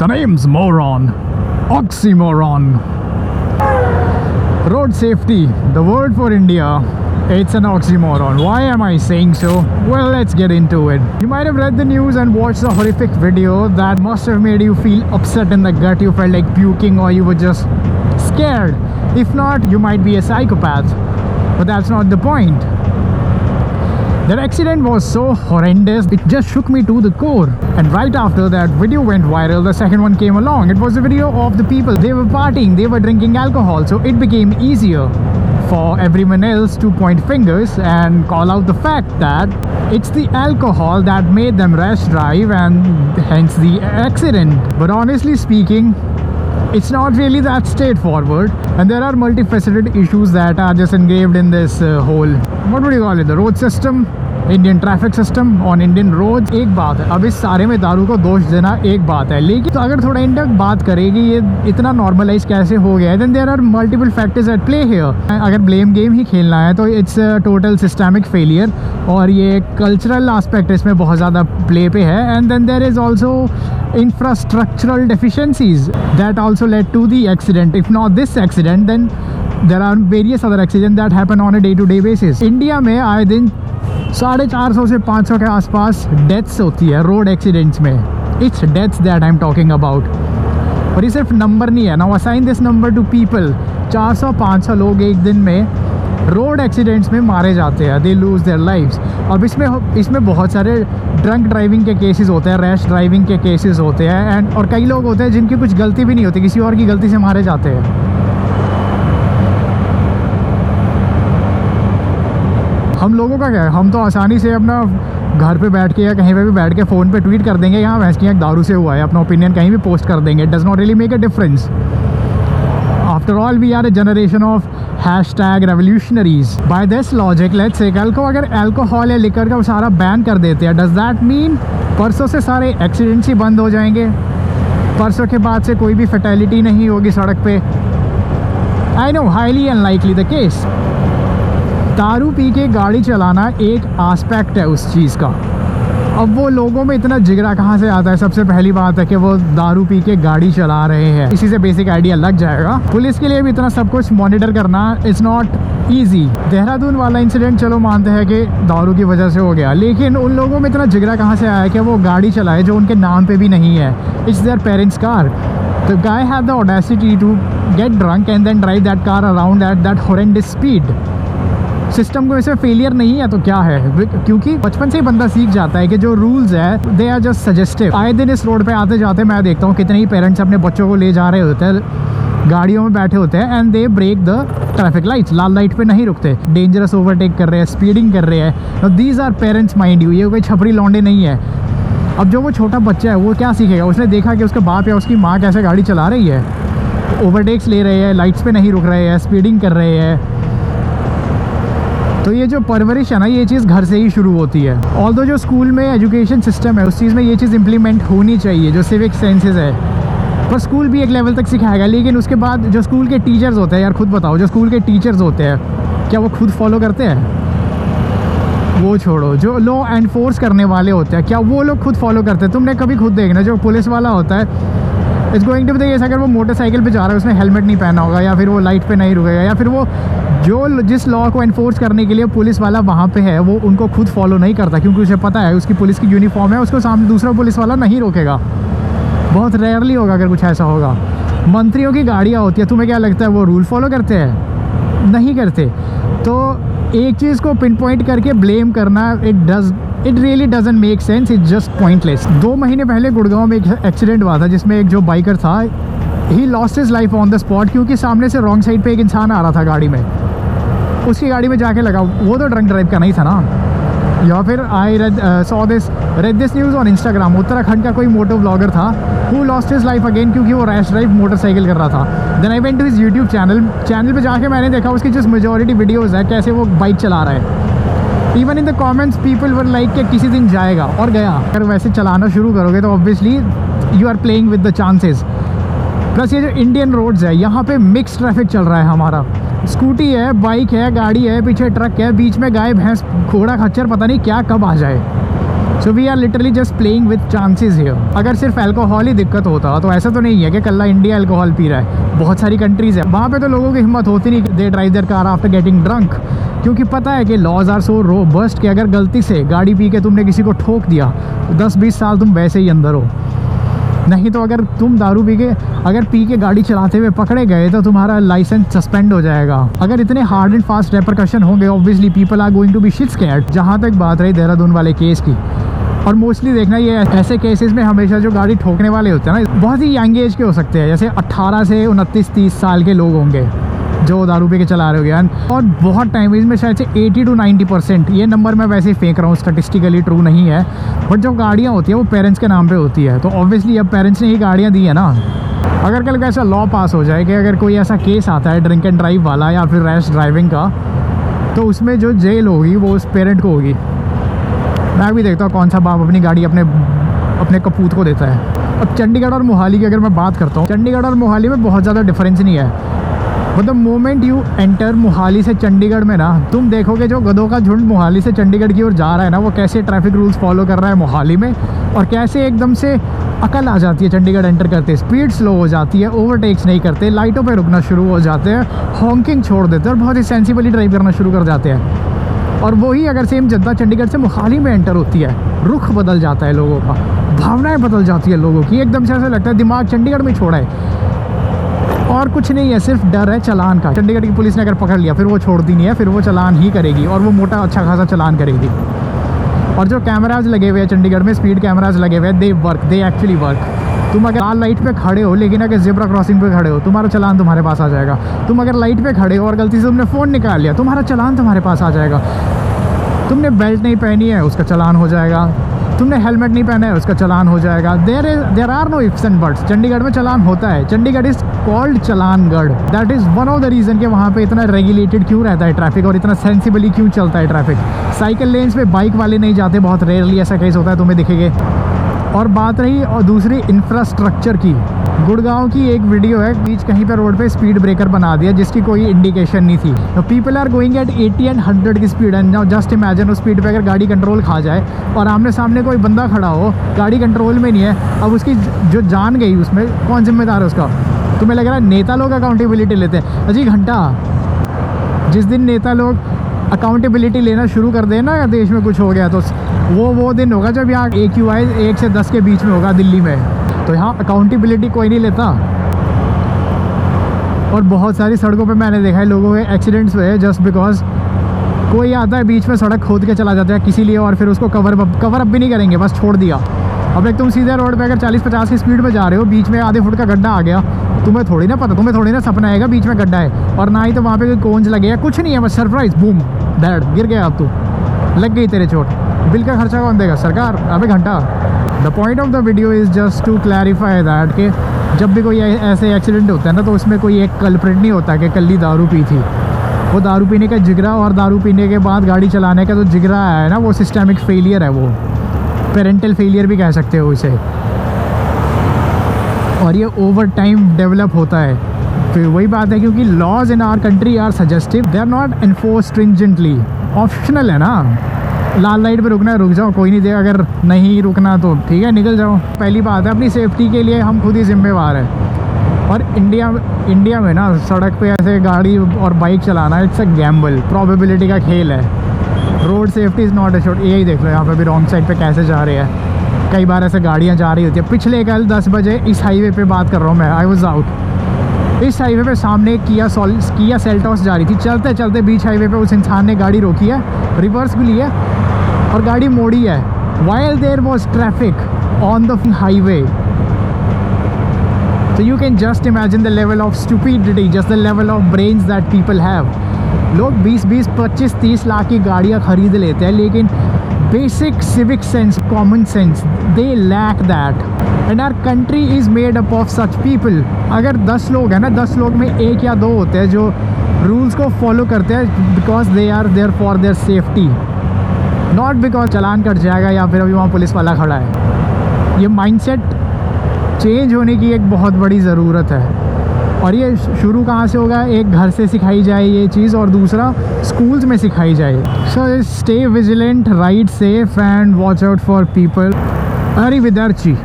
The name's Moron. Oxymoron. Road safety, the word for India. It's an oxymoron. Why am I saying so? Well, let's get into it. You might have read the news and watched a horrific video that must have made you feel upset in the gut. You felt like puking or you were just scared. If not, you might be a psychopath. But that's not the point. That accident was so horrendous, it just shook me to the core. And right after that video went viral, the second one came along. It was a video of the people. They were partying, they were drinking alcohol. So it became easier for everyone else to point fingers and call out the fact that it's the alcohol that made them rash drive and hence the accident. But honestly speaking, it's not really that straightforward, and there are multifaceted issues that are just engraved in this whole, what would you call it, the road system, Indian traffic system on Indian roads. एक बात है, अब इस सारे में दारू को दोष देना एक बात है, लेकिन तो अगर थोड़ा इंडिया बात करेगी ये इतना नॉर्मलाइज कैसे हो गया है, then there are multiple factors at play here. अगर ब्लेम गेम ही खेलना है तो इट्स टोटल सिस्टमिक फेलियर, और ये कल्चरल एस्पेक्ट इसमें बहुत ज़्यादा प्ले पे है. And then there is also infrastructural deficiencies that also led to the accident. If not this accident, then there are various other accidents that happen on a day-to-day basis. India में आए दिन 450 से 500 के आसपास deaths होती है road accidents में. It's deaths that I am talking about. और ये सिर्फ नंबर नहीं है. Now assign this number two people. 400-500 लोग एक दिन में रोड एक्सीडेंट्स में मारे जाते हैं. They lose their lives. अब इसमें बहुत सारे ड्रंक ड्राइविंग के केसेस होते हैं, रैश ड्राइविंग के केसेस होते हैं, एंड और कई लोग होते हैं जिनकी कुछ गलती भी नहीं होती, किसी और की गलती से मारे जाते हैं. हम लोगों का क्या है, हम तो आसानी से अपना घर पे बैठ के या कहीं पे भी बैठ के फ़ोन पे ट्वीट कर देंगे यहाँ भैंस की आँख दारू से हुआ है, अपना ओपिनियन कहीं भी पोस्ट कर देंगे. It does not really make a difference. After all we are a generation of #revolutionaries. By this logic, let's say कल को अगर अल्कोहल या लिकर का सारा बैन कर देते हैं, डज दैट मीन परसों से सारे एक्सीडेंट्स ही बंद हो जाएंगे? परसों के बाद से कोई भी फैटेलिटी नहीं होगी सड़क पे? I know, highly unlikely the case. दारू पी के गाड़ी चलाना एक एस्पेक्ट है उस चीज़ का. अब वो लोगों में इतना जिगरा कहाँ से आता है? सबसे पहली बात है कि वो दारू पी के गाड़ी चला रहे हैं. इसी से बेसिक आइडिया लग जाएगा. पुलिस के लिए भी इतना सब कुछ मॉनिटर करना इज़ नॉट ईजी. देहरादून वाला इंसिडेंट चलो मानते हैं कि दारू की वजह से हो गया, लेकिन उन लोगों में इतना जिगरा कहाँ से आया कि वो गाड़ी चलाए जो उनके नाम पे भी नहीं है. It's their parents car. The guy had the audacity to get drunk and then drive that car around at that horrendous speed. System को ऐसे फेलियर नहीं है तो क्या है? क्योंकि बचपन से ही बंदा सीख जाता है कि जो रूल्स है दे आर जस्ट सजेस्टिव. आए दिन इस रोड पे आते जाते मैं देखता हूँ कितने ही पेरेंट्स अपने बच्चों को ले जा रहे होते हैं, गाड़ियों में बैठे होते हैं, and they break the traffic lights. लाल लाइट पे नहीं रुकते, डेंजरस ओवरटेक कर रहे हैं, स्पीडिंग कर रहे हैं. These are parents mind you. ये कोई छपरी लौंडे नहीं है. अब जो वो छोटा बच्चा है वो क्या सीखेगा? उसने देखा कि उसका बाप या उसकी माँ कैसे गाड़ी चला रही है, ओवरटेक्स ले रहे हैं, लाइट्स पे नहीं रुक रहे हैं, स्पीडिंग कर रहे हैं. तो ये जो परवरिश है ना, ये चीज़ घर से ही शुरू होती है. ऑल्दो जो स्कूल में एजुकेशन सिस्टम है उस चीज़ में ये चीज़ इम्प्लीमेंट होनी चाहिए, जो सिविक सेंसेस है, पर स्कूल भी एक लेवल तक सिखाएगा. लेकिन उसके बाद जो स्कूल के टीचर्स होते हैं, यार खुद बताओ, जो स्कूल के टीचर्स होते हैं क्या वो खुद फॉलो करते हैं? वो छोड़ो, जो लॉ एनफोर्स करने वाले होते हैं क्या वो लोग खुद फॉलो करते हैं? तुमने कभी खुद देखना, जो पुलिस वाला होता है it's going to be the case, अगर वो मोटरसाइकिल पे जा रहा है उसने हेलमेट नहीं पहना होगा, या फिर वो लाइट पे नहीं रुकेगा, या फिर वो जो जिस लॉ को एनफोर्स करने के लिए पुलिस वाला वहाँ पे है वो उनको खुद फॉलो नहीं करता, क्योंकि उसे पता है उसकी पुलिस की यूनिफॉर्म है, उसको सामने दूसरा पुलिस वाला नहीं रोकेगा. बहुत रेयरली होगा अगर कुछ ऐसा होगा. मंत्रियों की गाड़ियाँ होती है, तुम्हें क्या लगता है वो रूल फॉलो करते हैं? नहीं करते. तो एक चीज़ को पिन पॉइंट करके ब्लेम करना it really doesn't make sense. It's just pointless. 2 महीने पहले गुड़गांव में एक एक्सीडेंट हुआ था जिसमें एक जो बाइकर था he lost his life on the spot, क्योंकि सामने से रॉन्ग साइड पे एक इंसान आ रहा था गाड़ी में, उसकी गाड़ी में जाके लगा. वो तो ड्रंक ड्राइव का नहीं था ना. या फिर I read this news on Instagram. Uttarakhand का कोई मोटो ब्लॉगर था who lost his life again क्योंकि वो रैश ड्राइव मोटरसाइकिल कर रहा था. Then I went to his YouTube channel पे जाके मैंने देखा उसकी जिस मेजॉरिटी वीडियोज़ है कैसे वो बाइक चला रहा है. Even in the comments people were like कि किसी दिन जाएगा, और गया. अगर वैसे चलाना शुरू करोगे तो obviously you are playing with the chances. Plus ये जो इंडियन रोड्स है यहाँ पे मिक्स ट्रैफिक चल रहा है हमारा. स्कूटी है, बाइक है, गाड़ी है, पीछे ट्रक है, बीच में गाय भैंस घोड़ा खच्चर पता नहीं क्या कब आ जाए. So we are literally just playing with chances here. अगर सिर्फ अल्कोहल ही दिक्कत होता तो ऐसा तो नहीं है कि कल्ला इंडिया अल्कोहल पी रहा है, बहुत सारी कंट्रीज़ है वहाँ पे तो लोगों की हिम्मत होती नहीं, they drive their car after getting drunk, क्योंकि पता है कि लॉज आर सो रोबस्ट कि अगर गलती से गाड़ी पी के तुमने किसी को ठोक दिया तो 10-20 साल तुम वैसे ही अंदर हो। नहीं तो अगर तुम दारू पी के गाड़ी चलाते हुए पकड़े गए तो तुम्हारा लाइसेंस सस्पेंड हो जाएगा। अगर इतने हार्ड एंड फास्ट रेपरकशन होंगे obviously people are going to be shit scared. जहाँ तक बात रही देहरादून वाले केस की, और मोस्टली देखना ये ऐसे केसेस में हमेशा जो गाड़ी ठोकने वाले होते हैं ना बहुत ही यंग एज के हो सकते हैं, जैसे 18 से 29-30 साल के लोग होंगे जो दारू पी के चला रहे हो गए। और बहुत टाइम इसमें शायद से 80 to 90%, ये नंबर मैं वैसे ही फेंक रहा हूँ, स्टैटिस्टिकली ट्रू नहीं है, बट जो गाड़ियाँ होती है वो पेरेंट्स के नाम पे होती है। तो ऑब्वियसली अब पेरेंट्स ने ही गाड़ियाँ दी है ना। अगर कल का ऐसा लॉ पास हो जाए कि अगर कोई ऐसा केस आता है ड्रिंक एंड ड्राइव वाला या फिर रैश ड्राइविंग का, तो उसमें जो जेल होगी वो उस पेरेंट को होगी। मैं भी देखता हूँ कौन सा बाप अपनी गाड़ी अपने कपूत को देता है। अब चंडीगढ़ और मोहाली की अगर मैं बात करता हूँ, चंडीगढ़ और मोहाली में बहुत ज़्यादा डिफरेंस नहीं है। मतलब मोमेंट यू एंटर मोहाली से चंडीगढ़ में ना, तुम देखोगे जो गधों का झुंड मोहाली से चंडीगढ़ की ओर जा रहा है ना, वो कैसे ट्रैफिक रूल्स फॉलो कर रहा है मोहाली में, और कैसे एकदम से अकल आ जाती है चंडीगढ़ एंटर करते, स्पीड स्लो हो जाती है, ओवरटेक्स नहीं करते, लाइटों पे रुकना शुरू हो जाते हैं, हॉकिंग छोड़ देते हैं और बहुत ही सेंसिबली ड्राइव करना शुरू कर जाते हैं। और वही अगर सेम जद्दा चंडीगढ़ से मोहाली में एंटर होती है, रुख बदल जाता है लोगों का, भावनाएं बदल जाती है लोगों की, एकदम से ऐसा लगता है दिमाग चंडीगढ़ में छोड़ा है। और कुछ नहीं है, सिर्फ डर है चलान का। चंडीगढ़ की पुलिस ने अगर पकड़ लिया फिर वो छोड़ती नहीं है, फिर वो चलान ही करेगी, और वो मोटा अच्छा खासा चलान करेगी। और जो कैमराज लगे हुए हैं चंडीगढ़ में, स्पीड कैमराज लगे हुए हैं, दे एक्चुअली वर्क। तुम अगर लाल लाइट पे खड़े हो लेकिन अगर ज़ेब्रा क्रॉसिंग पे खड़े हो, तुम्हारा चलान तुम्हारे पास आ जाएगा। तुम अगर लाइट पे खड़े हो और गलती से तुमने फ़ोन निकाल लिया, तुम्हारा चलान तुम्हारे पास आ जाएगा। तुमने बेल्ट नहीं पहनी है, उसका चलान हो जाएगा। तुमने हेलमेट नहीं पहना है, उसका चलान हो जाएगा। There are no ifs and buts. Chandigarh में चलान होता है। Chandigarh is called Challangarh. That is one of the reason कि वहाँ पे इतना रेगुलेटेड क्यों रहता है ट्रैफिक और इतना सेंसिबली क्यों चलता है ट्रैफिक। साइकिल लेन्स पे बाइक वाले नहीं जाते, बहुत रेयरली ऐसा केस होता है, तुम्हें दिखेंगे। और बात रही और दूसरी इंफ्रास्ट्रक्चर की, गुड़गांव की एक वीडियो है, बीच कहीं पे रोड पे स्पीड ब्रेकर बना दिया जिसकी कोई इंडिकेशन नहीं थी। तो people are going at 80 and 100 की speed, and now just imagine उस स्पीड पे अगर गाड़ी कंट्रोल खा जाए और आमने सामने कोई बंदा खड़ा हो, गाड़ी कंट्रोल में नहीं है, अब उसकी जो जान गई उसमें कौन जिम्मेदार है उसका? तुम्हें लग रहा है नेता लोग अकाउंटेबिलिटी लेते हैं? अजी घंटा, जिस दिन नेता लोग अकाउंटेबिलिटी लेना शुरू कर देना या देश में कुछ हो गया, तो वो दिन होगा जब यहाँ AQI 1 से 10 के बीच में होगा दिल्ली में। तो यहाँ अकाउंटेबिलिटी कोई नहीं लेता। और बहुत सारी सड़कों पे मैंने देखा है लोगों के एक्सीडेंट्स हुए जस्ट बिकॉज कोई आता है बीच में सड़क खोद के चला जाता है किसी लिए, और फिर उसको कवर अप भी नहीं करेंगे, बस छोड़ दिया। अब एक तुम सीधे रोड पे अगर 40-50 की स्पीड में जा रहे हो, बीच में आधे फुट का गड्ढा आ गया, तुम्हें थोड़ी ना पता, तुम्हें थोड़ी ना सपना आएगा बीच में गड्ढा है, और ना ही तो वहाँ पे कोई कोंज लगेगा, कुछ नहीं है, बस सरप्राइज बूम दैट गिर गया, अब तू लग गई तेरे चोट। बिल का खर्चा कौन देगा? सरकार। अबे घंटा। The point of the video is just to clarify that कि जब भी कोई ऐसे एक्सीडेंट होता है ना, तो उसमें कोई एक कल्प्रिट नहीं होता कि कल ही दारू पी थी। वो दारू पीने का जिगरा और दारू पीने के बाद गाड़ी चलाने का जो जिगरा है ना, वो सिस्टेमिक फेलियर है, वो पेरेंटल फेलियर भी कह सकते हो इसे। और ये ओवर टाइम डेवलप होता है। फिर वही बात है, क्योंकि laws in our country are suggestive, they are not enforce stringently. Optional है ना, लाल लाइट पे रुकना है रुक जाओ, कोई नहीं देगा, अगर नहीं रुकना तो ठीक है निकल जाओ। पहली बात है, अपनी सेफ्टी के लिए हम खुद ही जिम्मेवार हैं। और इंडिया में ना सड़क पे ऐसे गाड़ी और बाइक चलाना इट्स अ गैम्बल, प्रोबेबिलिटी का खेल है। Road safety is not assured. यही देख लो यहाँ पे भी रॉन्ग साइड पे कैसे जा रहे हैं, कई बार ऐसे गाड़ियाँ जा रही होती है। पिछले कल 10 बजे इस हाईवे पे बात कर रहा हूँ मैं, आई वॉज आउट। इस हाईवे पे सामने किया सेल्टॉस जा रही थी, चलते चलते बीच हाईवे पे उस इंसान ने गाड़ी रोकी है, रिवर्स भी लिया और गाड़ी मोड़ी है, while there was traffic on the highway. So you can just imagine the level of stupidity, just the level of brains that people have. लोग 20-20, 25-30 लाख की गाड़ियाँ खरीद लेते हैं, लेकिन basic civic sense, common sense, they lack that. And our country is made up of such people. अगर 10 लोग हैं ना, 10 लोग में 1 या 2 होते हैं जो रूल्स को फॉलो करते हैं because they are there for their safety, not because challan cut जाएगा या फिर अभी वहाँ पुलिस वाला खड़ा है। ये माइंडसेट चेंज होने की एक बहुत बड़ी ज़रूरत है। और ये शुरू कहाँ से होगा, एक घर से सिखाई जाए ये चीज़ और दूसरा स्कूल्स में सिखाई जाए. So stay vigilant, ride safe and watch out for people. अरिविदर्ची.